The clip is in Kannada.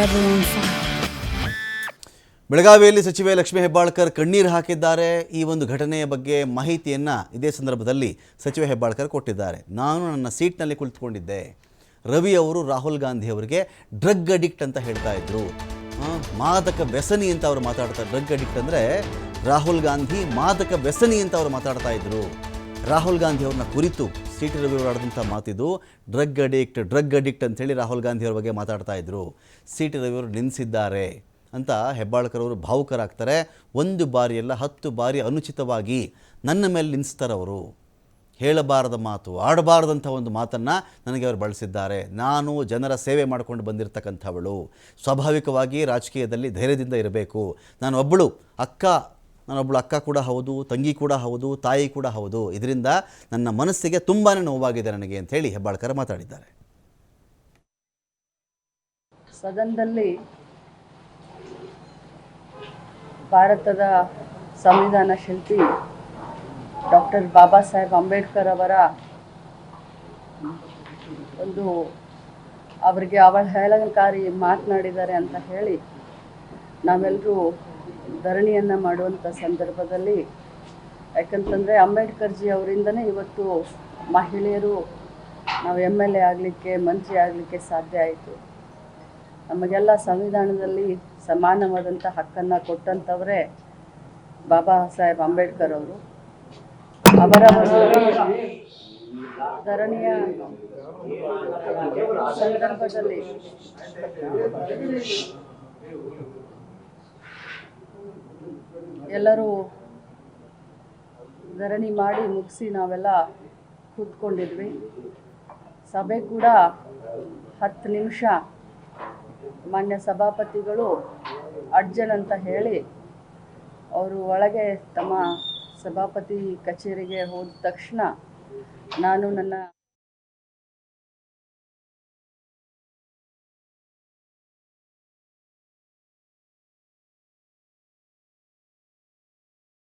everyone fine. ಬೆಳಗಾವಿಯಲ್ಲಿ ಸಚಿವೆ ಲಕ್ಷ್ಮೀ ಹೆಬ್ಬಾಳ್ಕರ್ ಕಣ್ಣೀರು ಹಾಕಿದ್ದಾರೆ. ಈ ಒಂದು ಘಟನೆಯ ಬಗ್ಗೆ ಮಾಹಿತಿಯನ್ನು ಇದೇ ಸಂದರ್ಭದಲ್ಲಿ ಸಚಿವೆ ಹೆಬ್ಬಾಳ್ಕರ್ ಕೊಟ್ಟಿದ್ದಾರೆ. ನಾನು ನನ್ನ ಸೀಟ್ನಲ್ಲಿ ಕುಳಿತುಕೊಂಡಿದ್ದೆ. ರವಿ ಅವರು ರಾಹುಲ್ ಗಾಂಧಿ ಅವರಿಗೆ ಡ್ರಗ್ ಅಡಿಕ್ಟ್ ಅಂತ ಹೇಳ್ತಾ ಇದ್ರು. ಮಾದಕ ವ್ಯಸನಿ ಅಂತ ಅವರು ಮಾತಾಡ್ತಾರೆ. ಡ್ರಗ್ ಅಡಿಕ್ಟ್ ಅಂದರೆ ರಾಹುಲ್ ಗಾಂಧಿ ಮಾದಕ ವ್ಯಸನಿ ಅಂತ ಅವರು ಮಾತಾಡ್ತಾ ಇದ್ರು. ರಾಹುಲ್ ಗಾಂಧಿ ಅವ್ರನ್ನ ಕುರಿತು ಸಿ ಟಿ ರವಿ ಅವರು ಆಡಿದಂಥ ಮಾತಿದು ಡ್ರಗ್ ಅಡಿಕ್ಟ್ ಅಂಥೇಳಿ ರಾಹುಲ್ ಗಾಂಧಿ ಅವ್ರ ಬಗ್ಗೆ ಮಾತಾಡ್ತಾ ಇದ್ರು. ಸಿ ಟಿ ರವಿ ಅವರು ನಿಲ್ಲಿಸಿದ್ದಾರೆ ಅಂತ ಹೆಬ್ಬಾಳ್ಕರ್ ಅವರು ಭಾವುಕರಾಗ್ತಾರೆ. 1 ಬಾರಿಯಲ್ಲ 10 ಬಾರಿ ಅನುಚಿತವಾಗಿ ನನ್ನ ಮೇಲೆ ನಿಲ್ಲಿಸ್ತಾರವರು. ಹೇಳಬಾರದ ಮಾತು, ಆಡಬಾರದಂಥ ಒಂದು ಮಾತನ್ನು ನನಗೆ ಅವರು ಬಳಸಿದ್ದಾರೆ. ನಾನು ಜನರ ಸೇವೆ ಮಾಡಿಕೊಂಡು ಬಂದಿರತಕ್ಕಂಥವಳು. ಸ್ವಾಭಾವಿಕವಾಗಿ ರಾಜಕೀಯದಲ್ಲಿ ಧೈರ್ಯದಿಂದ ಇರಬೇಕು. ನಾನೊಬ್ಬಳು ಅಕ್ಕ ಕೂಡ ಹೌದು, ತಂಗಿ ಕೂಡ ಹೌದು, ತಾಯಿ ಕೂಡ ಹೌದು. ಇದರಿಂದ ನನ್ನ ಮನಸ್ಸಿಗೆ ತುಂಬಾ ನೋವಾಗಿದೆ ನನಗೆ ಅಂಥೇಳಿ ಹೆಬ್ಬಾಳ್ಕರ್ ಮಾತಾಡಿದ್ದಾರೆ. ಸದನದಲ್ಲಿ ಭಾರತದ ಸಂವಿಧಾನ ಶಿಲ್ಪಿ ಡಾಕ್ಟರ್ ಬಾಬಾ ಸಾಹೇಬ್ ಅಂಬೇಡ್ಕರ್ ಅವರ ಅವರಿಗೆ ಅವಹೇಳನಕಾರಿ ಮಾತನಾಡಿದ್ದಾರೆ ಅಂತ ಹೇಳಿ ನಾವೆಲ್ಲರೂ ಧರಣಿಯನ್ನು ಮಾಡುವಂಥ ಸಂದರ್ಭದಲ್ಲಿ, ಯಾಕಂತಂದರೆ ಅಂಬೇಡ್ಕರ್ಜಿ ಅವರಿಂದನೇ ಇವತ್ತು ಮಹಿಳೆಯರು ನಾವು MLA ಆಗಲಿಕ್ಕೆ, ಮಂತ್ರಿ ಆಗಲಿಕ್ಕೆ ಸಾಧ್ಯ ಆಯಿತು. ನಮಗೆಲ್ಲ ಸಂವಿಧಾನದಲ್ಲಿ ಸಮಾನವಾದಂಥ ಹಕ್ಕನ್ನು ಕೊಟ್ಟಂಥವರೇ ಬಾಬಾ ಸಾಹೇಬ್ ಅಂಬೇಡ್ಕರ್ ಅವರು. ಅವರ ಧರಣಿಯ ಸಂದರ್ಭದಲ್ಲಿ ಎಲ್ಲರೂ ಧರಣಿ ಮಾಡಿ ಮುಗಿಸಿ ನಾವೆಲ್ಲ ಕೂತ್ಕೊಂಡಿದ್ವಿ. ಸಭೆ ಕೂಡ 10 ನಿಮಿಷ ಮಾನ್ಯ ಸಭಾಪತಿಗಳು ಅಡ್ಜನ್ ಅಂತ ಹೇಳಿ ಅವರು ಒಳಗೆ ತಮ್ಮ ಸಭಾಪತಿ ಕಚೇರಿಗೆ ಹೋದ ತಕ್ಷಣ ನಾನು ನನ್ನ